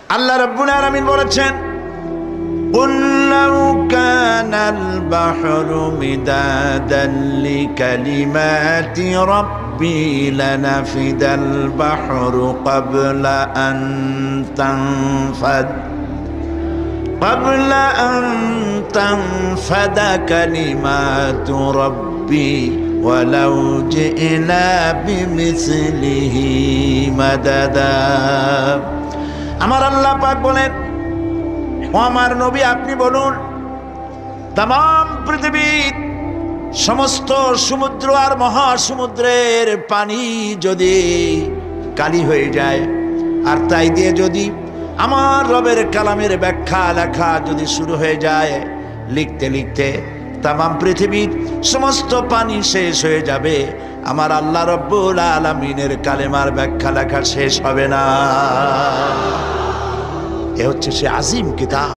আল্লাহ রাব্বুল আলামিন বলেছেন, قُلْ لَوْ كَانَ الْبَحْرُ مِدَادًا لِكَلِمَاتِ رَبِّي لَنَفِدَ الْبَحْرُ قبل أن تنفد كلمات ربي ولو جئنا بمثله مددا। আমার আল্লাহ পাক বলেন, ও আমার নবী আপনি বলুন, तमाम পৃথিবীর সমস্ত সমুদ্র আর মহাসমুদ্রের পানি যদি কালি হয়ে যায়, আর তাই দিয়ে যদি আমার রবের কালামের ব্যাখ্যা লেখা যদি শুরু হয়ে যায়, লিখতে লিখতে तमाम পৃথিবীর সমস্ত পানি শেষ হয়ে যাবে, আমার আল্লাহ রব্বুল আলামিনের কালেমার ব্যাখ্যা লেখা শেষ হবে না। এ হচ্ছে সে আজিম কিতাব।